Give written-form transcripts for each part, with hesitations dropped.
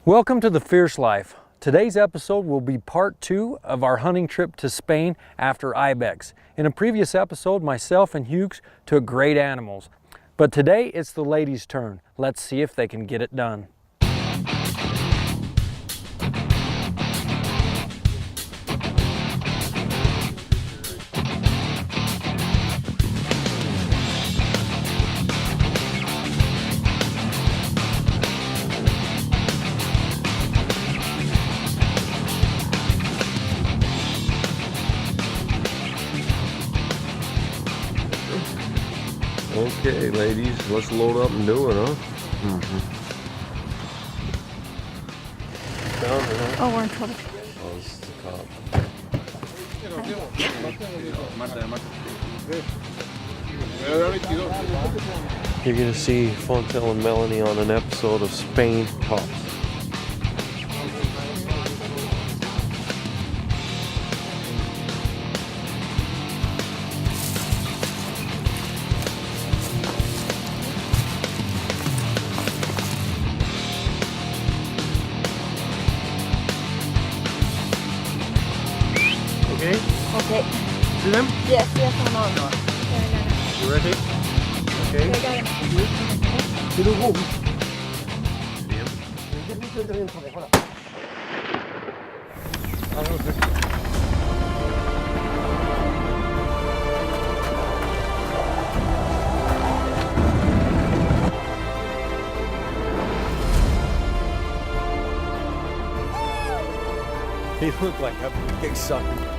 Welcome to the Fierce Life. Today's episode will be part 2 of our hunting trip to Spain after IBEX. In a previous episode, myself and Hughes took great animals. But today it's the ladies' turn. Let's see if they can get it done. Okay, ladies, let's load up and do it, huh? Down here, huh? Oh, we're in trouble. Oh, this is the cop. You're gonna see Fontel and Melanie on an episode of Spain Cops. Okay? Okay. See them? Yes, I'm on. You ready? Okay. I got it. To the room. He looked like a big sucker.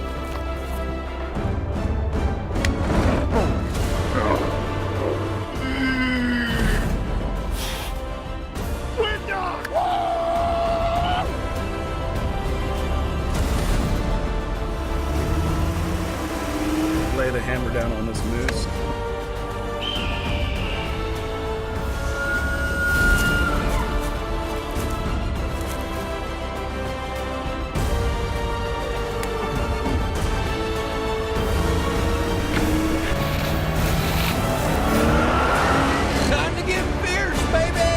Lay the hammer down on this moose. Time to get fierce, baby!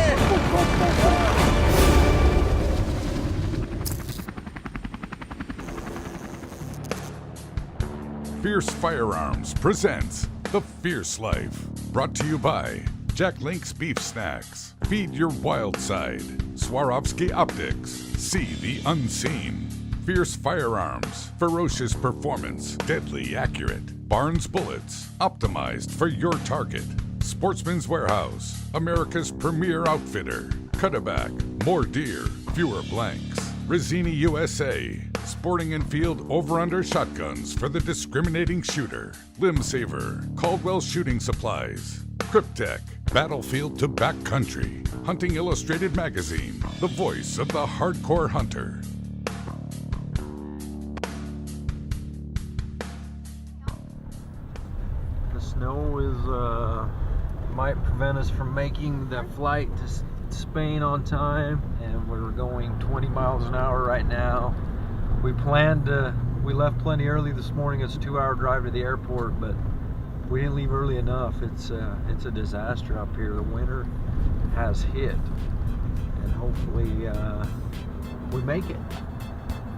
Fierce Firearms presents The Fierce Life, brought to you by Jack Link's Beef Snacks, Feed Your Wild Side, Swarovski Optics, See the Unseen, Fierce Firearms, ferocious performance, deadly accurate, Barnes Bullets, optimized for your target, Sportsman's Warehouse, America's premier outfitter, Cutaback, more deer, fewer blanks, Rizzini USA, Sporting and Field over-under shotguns for the discriminating shooter, Limb Saver, Caldwell Shooting Supplies, Cryptek, Battlefield to Backcountry, Hunting Illustrated Magazine, the voice of the hardcore hunter. The snow is might prevent us from making the flight to Spain on time, and we're going 20 miles an hour right now. We left plenty early this morning. It's a 2-hour drive to the airport, but we didn't leave early enough. It's a disaster up here. The winter has hit, and hopefully we make it.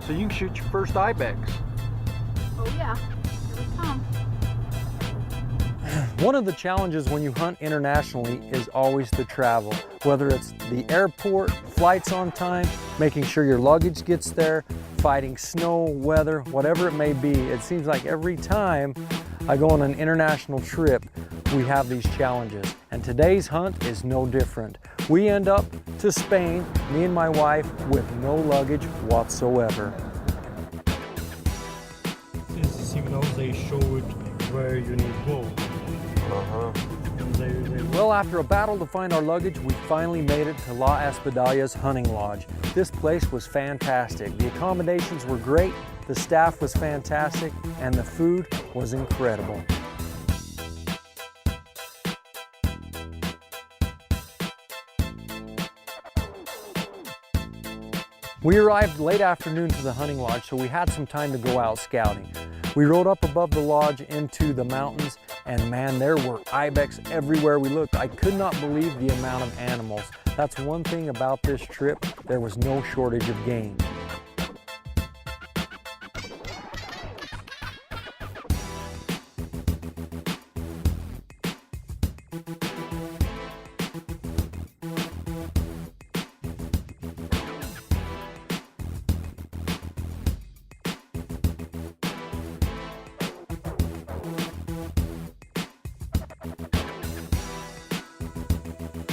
So you can shoot your first IBEX. Oh yeah, here we come. One of the challenges when you hunt internationally is always the travel. Whether it's the airport, flights on time, making sure your luggage gets there, fighting snow, weather, whatever it may be. It seems like every time I go on an international trip, we have these challenges. And today's hunt is no different. We end up to Spain, me and my wife, with no luggage whatsoever. Since the signals they show it where you need to go. Well, after a battle to find our luggage, we finally made it to La Espadalla's hunting lodge. This place was fantastic. The accommodations were great, the staff was fantastic, and the food was incredible. We arrived late afternoon to the hunting lodge, so we had some time to go out scouting. We rode up above the lodge into the mountains And man, there were IBEX everywhere we looked. I could not believe the amount of animals. That's one thing about this trip, there was no shortage of game.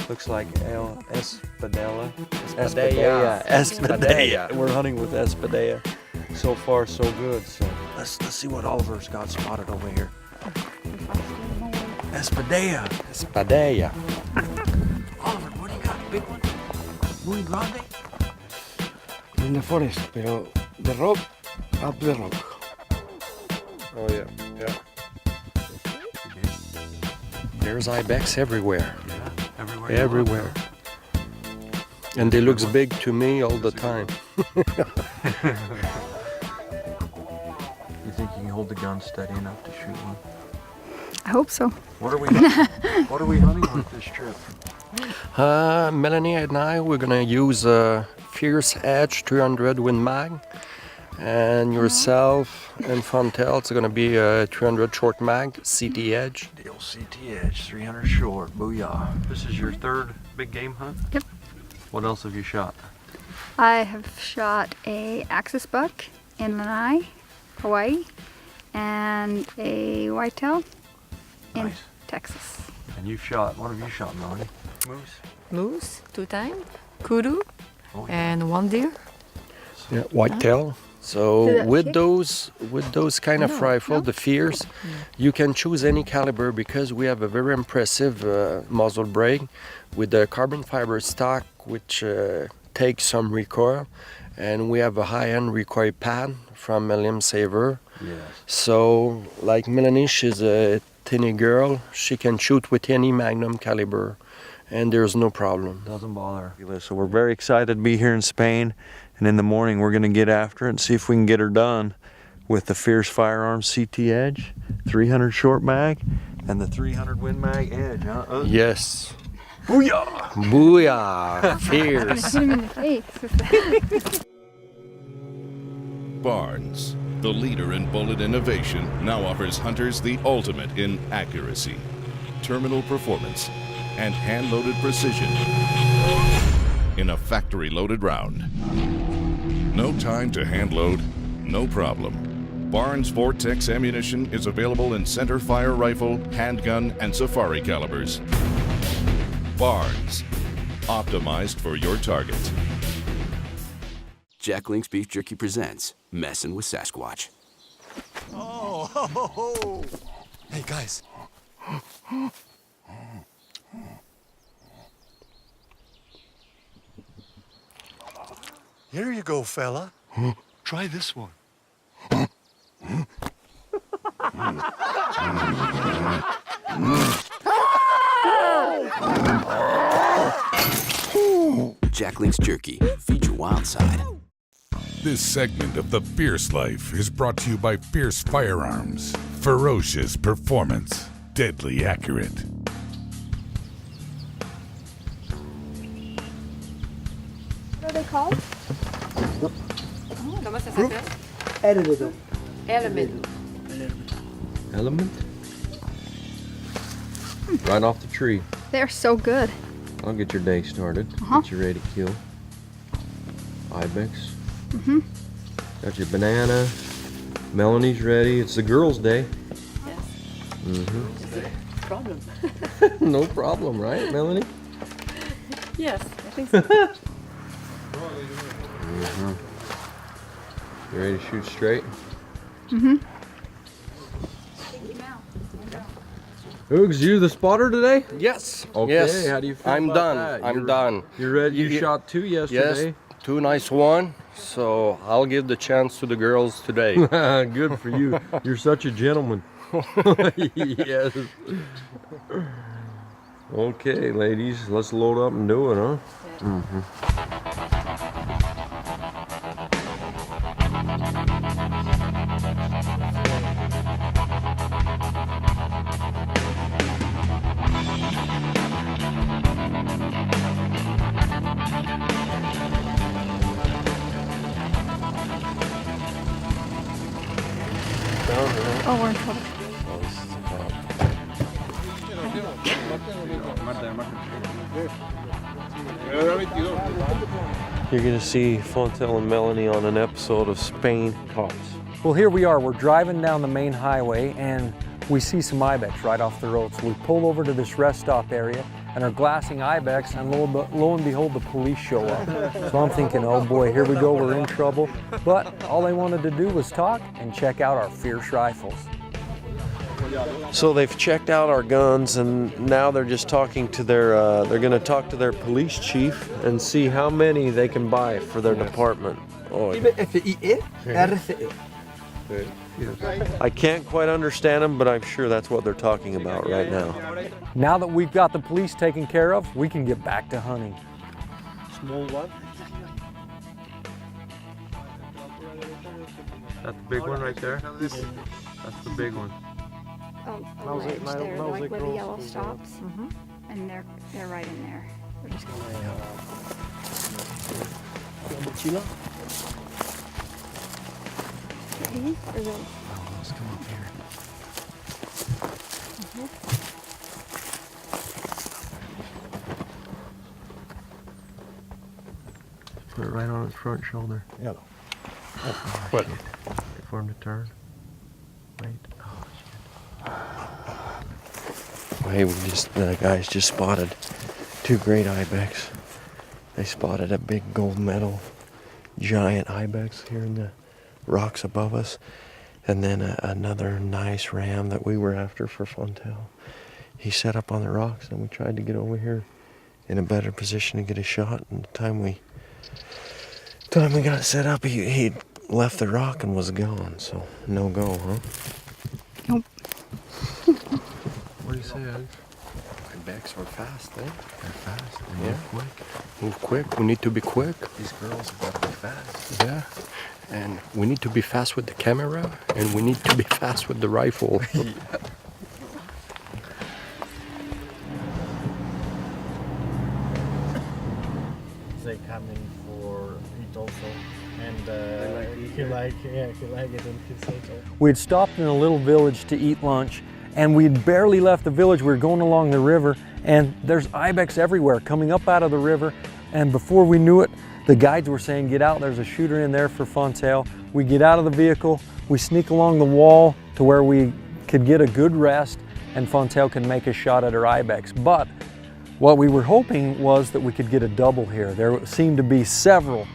Looks like Espadella. Espadella. We're hunting with Espadella. So far, so good. So let's see what Oliver's got spotted over here. Espadella. Espadella. Oliver, what do you got? Big one? Muy grande? In the forest, pero the rock, up the rock. Oh yeah, yeah. There's IBEX everywhere. Everywhere. And they looks big to me all the time. You think you can hold the gun steady enough to shoot one? I hope so. What are we hunting with this trip? Melanie and I, we're gonna use a Fierce Edge 300 Win Mag. And yourself and Fontel, it's gonna be a 300 Short Mag, CT Edge. The old CT Edge, 300 short, booyah. This is your third big game hunt? Yep. What else have you shot? I have shot a axis buck in Lanai, Hawaii, and a whitetail in Nice. Texas. And you've shot, what have you shot, Melanie? Moose? Moose 2 times, kudu, Oh, yeah. and one deer. Yeah, whitetail. So Did that with kick? those kind of rifle, the Fierce, you can choose any caliber because we have a very impressive muzzle brake with the carbon fiber stock, which takes some recoil, and we have a high-end recoil pad from Limb Saver. Yes. So, like Melanie, she's a tiny girl. She can shoot with any Magnum caliber, and there's no problem. Doesn't bother. So we're very excited to be here in Spain, and in the morning we're going to get after it and see if we can get her done with the Fierce Firearms CT Edge, 300 Short Mag, and the 300 Win Mag Edge. Huh? Yes. Booyah! Booyah! Fierce. Hit him in the face with that. Barnes, the leader in bullet innovation, now offers hunters the ultimate in accuracy, terminal performance, and hand-loaded precision in a factory-loaded round. No time to hand-load, no problem. Barnes Vortex ammunition is available in center fire rifle, handgun, and safari calibers. Barnes, optimized for your target. Jack Link's Beef Jerky presents Messin' with Sasquatch. Oh, ho, ho, ho. Hey, guys. Here you go, fella. Try this one. Jack Link's Jerky. Feed your wild side. This segment of The Fierce Life is brought to you by Fierce Firearms. Ferocious performance, deadly accurate. What are they called? Comment ça s'appelle? Element. Element? Right off the tree. They're so good. I'll get your day started. Get you ready to kill. IBEX. Got your banana. Melanie's ready. It's the girls' day. Yes. Problem. No problem, right, Melanie? Yes, I think so. You ready to shoot straight? Oogs, you the spotter today? Yes. Okay, Yes. how do you feel I'm about done. that? I'm You're- done. You're ready? You You- shot 2 yesterday. Yes. 2 nice one. So I'll give the chance to the girls today. Good for you. You're such a gentleman. Yes. Okay, ladies, let's load up and do it, huh? Oh, we're in trouble. Oh, this is about... You're gonna see Fontel and Melanie on an episode of Spain Cops. Well, here we are. We're driving down the main highway and we see some IBEX right off the road. So we pull over to this rest stop area and are glassing IBEX, and lo and behold, the police show up. So I'm thinking, oh boy, here we go, we're in trouble. But all they wanted to do was talk and check out our fierce rifles. So they've checked out our guns, and now they're just talking to their, they're gonna talk to their police chief and see how many they can buy for their department. Oh, I can't quite understand them, but I'm sure that's what they're talking about right now. Now that we've got the police taken care of, we can get back to hunting. Small one? That's the big one right there? That's the big one. Oh, a ledge there, like where the yellow stops. And they're right in there. We're just gonna Let's come up here. Put it right on its front shoulder. Yeah. Wait for him to turn. Wait. Oh, hey, the guys just spotted two great IBEX. They spotted a big gold medal giant IBEX here in the rocks above us, and then another nice ram that we were after for Fontel. He set up on the rocks, and we tried to get over here in a better position to get a shot. And the time we got set up, he'd left the rock and was gone. So no go, huh? Nope. What do you say, Alex? IBEX are fast, eh? They're fast. They move quick. Move quick. We need to be quick. These girls have got to be fast. Yeah. And we need to be fast with the camera, and we need to be fast with the rifle. Yeah. They come in for it also, and he like it and he said so. We had stopped in a little village to eat lunch, and we had barely left the village. We were going along the river, and there's IBEX everywhere coming up out of the river. And before we knew it, the guides were saying, get out, there's a shooter in there for Fontel. We get out of the vehicle, we sneak along the wall to where we could get a good rest, and Fontel can make a shot at her IBEX. But what we were hoping was that we could get a double here. There seemed to be several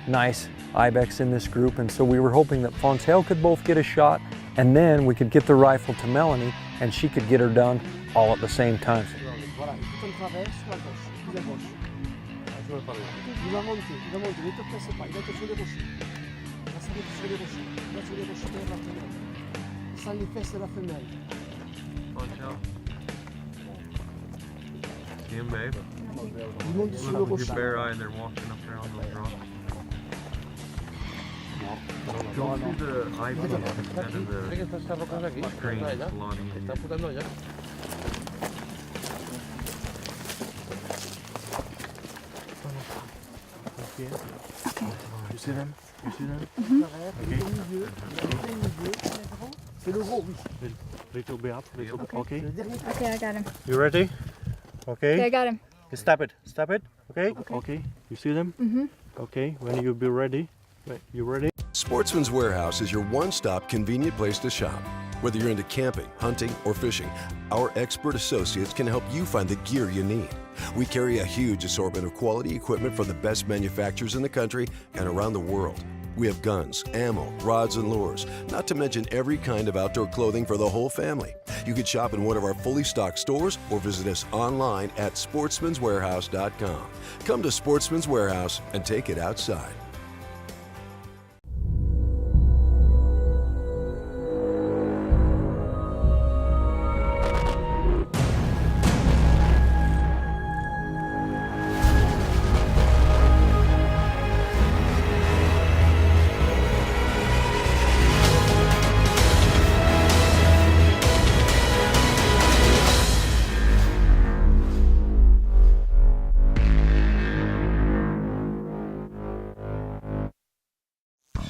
nice IBEX in this group, and so we were hoping that Fontel could both get a shot, and then we could get the rifle to Melanie, and she could get her done all at the same time. See him, babe? Look with your bare eye and they're walking up there on those rocks. Go through the IP instead of the screen that's loading in. Okay. You see them? You see them? Little bit up, little bit. Okay. Okay, I got him. You ready? Okay. Okay, I got him. Stop it. Stop it. Okay. Okay. You see them? Okay. When you be ready. Wait, you ready? Sportsman's Warehouse is your one-stop convenient place to shop. Whether you're into camping, hunting, or fishing, our expert associates can help you find the gear you need. We carry a huge assortment of quality equipment from the best manufacturers in the country and around the world. We have guns, ammo, rods and lures, not to mention every kind of outdoor clothing for the whole family. You can shop in one of our fully stocked stores or visit us online at sportsmanswarehouse.com. Come to Sportsman's Warehouse and take it outside.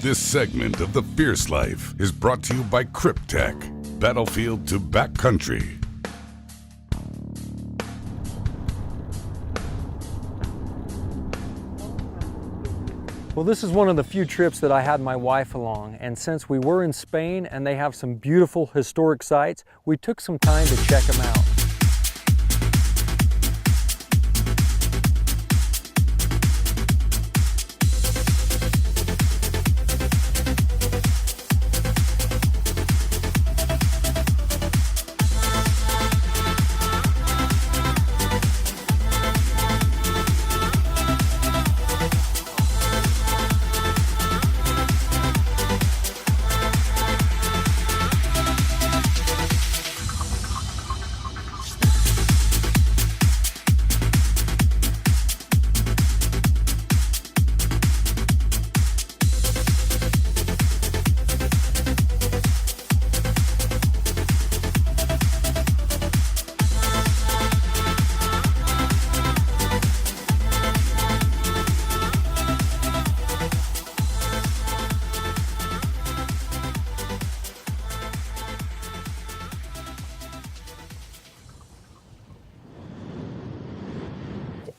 This segment of The Fierce Life is brought to you by Cryptech, Battlefield to Backcountry. Well, this is one of the few trips that I had my wife along, and since we were in Spain and they have some beautiful historic sites, we took some time to check them out.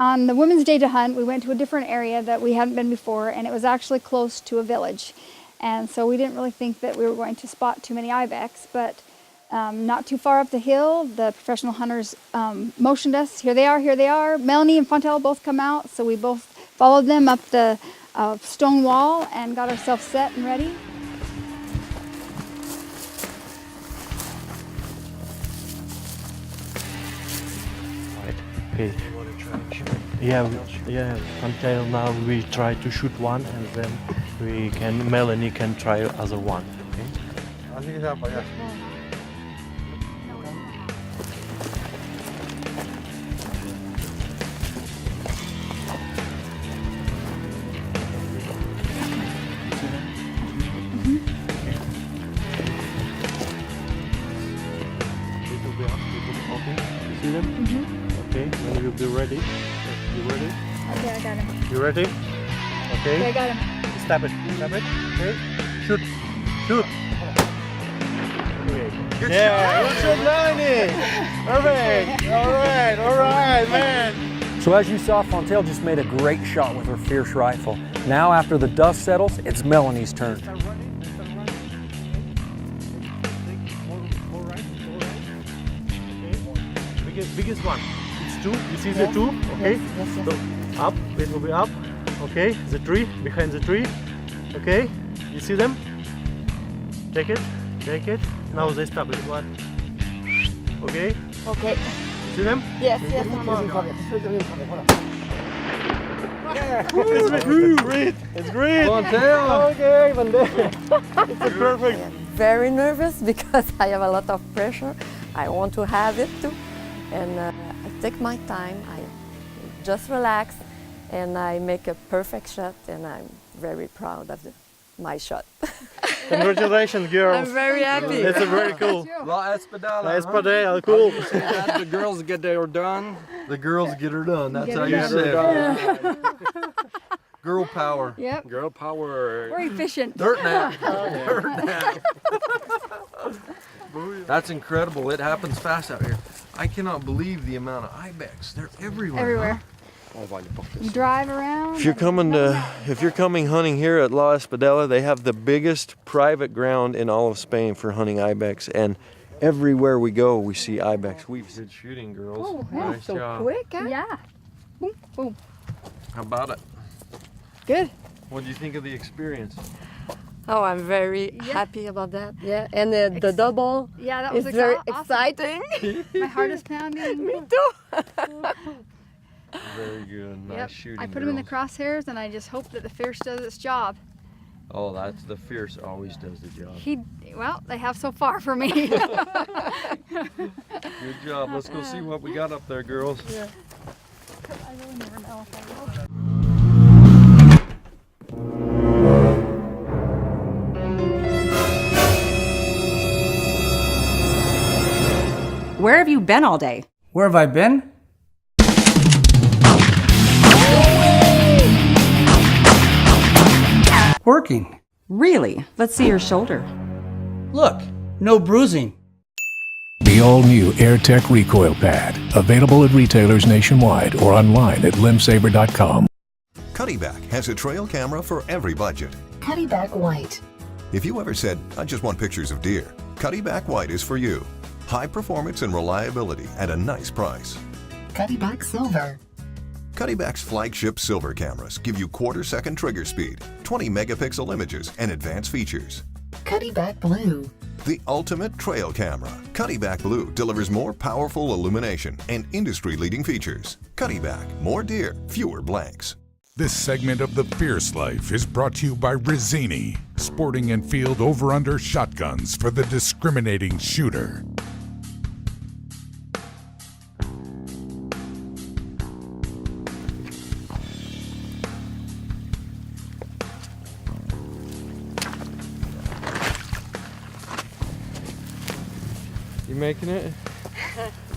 On the Women's Day to hunt, we went to a different area that we hadn't been before, and it was actually close to a village. And so we didn't really think that we were going to spot too many IBEX, but not too far up the hill, the professional hunters motioned us. Here they are, here they are. Melanie and Fontel both come out, so we both followed them up the stone wall and got ourselves set and ready. Okay. Yeah, until now we try to shoot one, and then Melanie can try other one. Okay. See them? Okay, when you'll be ready. You ready? Okay, I got him. You ready? Okay. Okay, I got him. Stop it. Stop it. Okay. Shoot. Shoot. Okay. Good shot, Melanie. Perfect. All right, man. So as you saw, Fontaine just made a great shot with her Fierce rifle. Now after the dust settles, it's Melanie's turn. Biggest one. It's two. You see the two? Okay. Yes. So up. It will be up. Okay. The tree. Behind the tree. Okay. You see them? Take it. Take it. Now they stop it. What? Okay. Okay. See them? Yes. It's great. It's great. Fontaine. Okay, even there. It's perfect. I am very nervous because I have a lot of pressure. I want to have it too. And I take my time, I just relax, and I make a perfect shot, and I'm very proud of my shot. Congratulations, girls. I'm very happy. It's very cool. La Espadella. La Espadella, cool. The girls get her done. The girls get her done. That's how you Get say her it. Girl power. Yep. Girl power. We're efficient. Dirt nap. Dirt nap. That's incredible. It happens fast out here. I cannot believe the amount of IBEX. They're everywhere. Everywhere. You drive around. If you're coming hunting here at La Espadella, they have the biggest private ground in all of Spain for hunting IBEX, and everywhere we go, we see IBEX. We've good shooting, girls. Oh, yeah. Nice job. Quick, huh? Yeah. Boom, boom. How about it? Good. What do you think of the experience? Oh, I'm very happy about that. Yeah, and the double. Yeah, that was is very awesome. exciting. My heart is pounding. Me too. Very good. Nice shooting. I put him in the crosshairs, and I just hope that the Fierce does its job. Oh, that's the Fierce always does the job. Well, they have so far for me. Good job. Let's go see what we got up there, girls. Yeah. I really never know if I will. Where have you been all day? Where have I been? Working. Really? Let's see your shoulder. Look, no bruising. The all-new AirTech Recoil Pad, available at retailers nationwide or online at limsaber.com. Cuddyback has a trail camera for every budget. Cuddyback White. If you ever said, I just want pictures of deer, Cuddyback White is for you. High performance and reliability at a nice price. Cuddyback Silver. Cuddyback's flagship silver cameras give you quarter-second trigger speed, 20 megapixel images, and advanced features. Cuddyback Blue. The ultimate trail camera. Cuddyback Blue delivers more powerful illumination and industry-leading features. Cuddyback, more deer, fewer blanks. This segment of The Fierce Life is brought to you by Rizzini, sporting and field over-under shotguns for the discriminating shooter. You making it?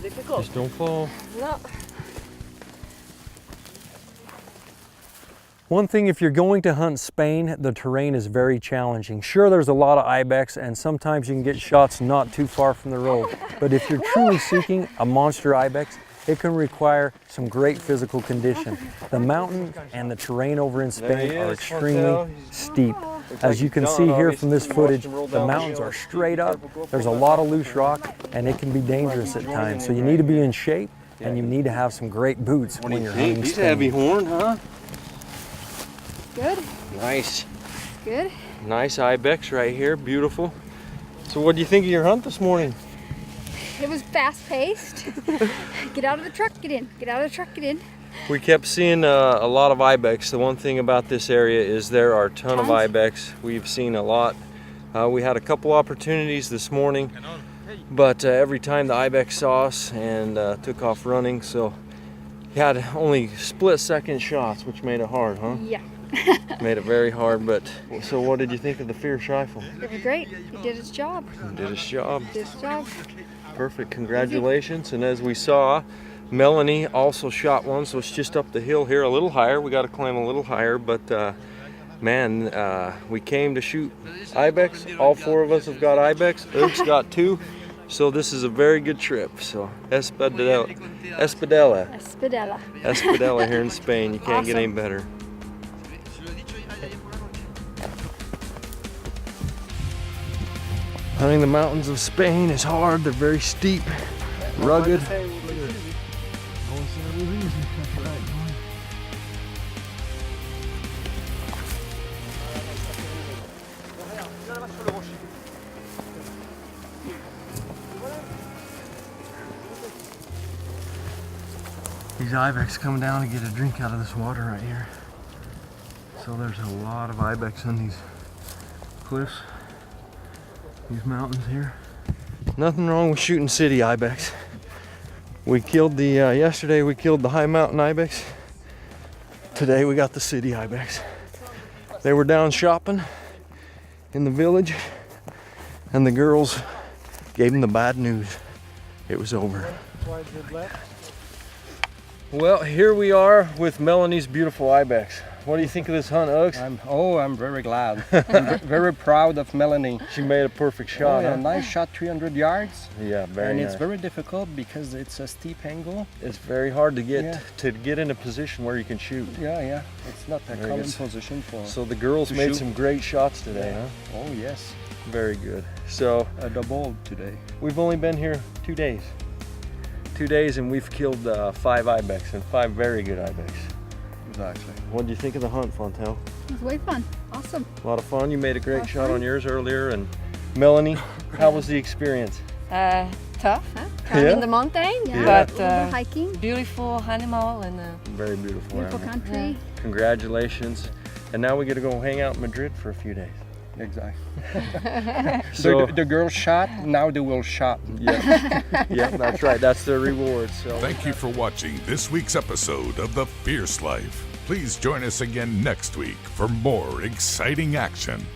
Difficult. Just don't fall. No. One thing, if you're going to hunt Spain, the terrain is very challenging. Sure, there's a lot of IBEX and sometimes you can get shots not too far from the road. But if you're truly seeking a monster IBEX, it can require some great physical condition. The mountain and the terrain over in Spain are extremely steep. As you can see here from this footage, the mountains are straight up, there's a lot of loose rock, and it can be dangerous at times. So you need to be in shape and you need to have some great boots when you're hunting Spain. He's heavy horn, huh? Good. Nice. Good. Nice IBEX right here, beautiful. So what do you think of your hunt this morning? It was fast-paced. Get out of the truck, get in. Get out of the truck, get in. We kept seeing a lot of IBEX. The one thing about this area is there are a ton of IBEX. We've seen a lot. We had a couple opportunities this morning, but every time the IBEX saw us and took off running, so he had only split-second shots, which made it hard, huh? Yeah. Made it very hard, but so what did you think of the Fierce rifle? It was great. He did his job. He did his job. Did his job. Perfect, congratulations. And as we saw, Melanie also shot one, so it's just up the hill here a little higher. We got to climb a little higher, but man, we came to shoot IBEX. All four of us have got IBEX. Eric's got two, so this is a very good trip. So Espadella here in Spain. You can't get any better. Hunting the mountains of Spain is hard. They're very steep, rugged. These IBEX come down to get a drink out of this water right here. So there's a lot of IBEX on these cliffs, these mountains here. Nothing wrong with shooting city IBEX. We killed the, yesterday we killed the high mountain IBEX. Today we got the city IBEX. They were down shopping in the village and the girls gave them the bad news. It was over. Well, here we are with Melanie's beautiful IBEX. What do you think of this hunt, Uggs? I'm very glad. I'm very proud of Melanie. She made a perfect shot. A nice shot, 300 yards. Yeah, very And nice. it's very difficult because it's a steep angle. It's very hard to get in a position where you can shoot. Yeah. It's not a Very common good. position for. So the girls to made shoot. some great shots today, huh? Oh yes. Very good. So A double today. we've only been here 2 days. 2 days and we've killed 5 IBEX and 5 very good IBEX. Exactly. What do you think of the hunt, Fontel? It was way fun. Awesome. A lot of fun. You made a great shot on yours earlier. And Melanie, how was the experience? Tough, huh? Climbing Yeah? the mountain, Yeah. but hiking. beautiful animal and Very beautiful. Beautiful animal. country. Congratulations. And now we get to go hang out in Madrid for a few days. Exactly. So the girl shot, now they will shot. yeah, that's right. That's their reward. So Thank you for watching this week's episode of The Fierce Life. Please join us again next week for more exciting action.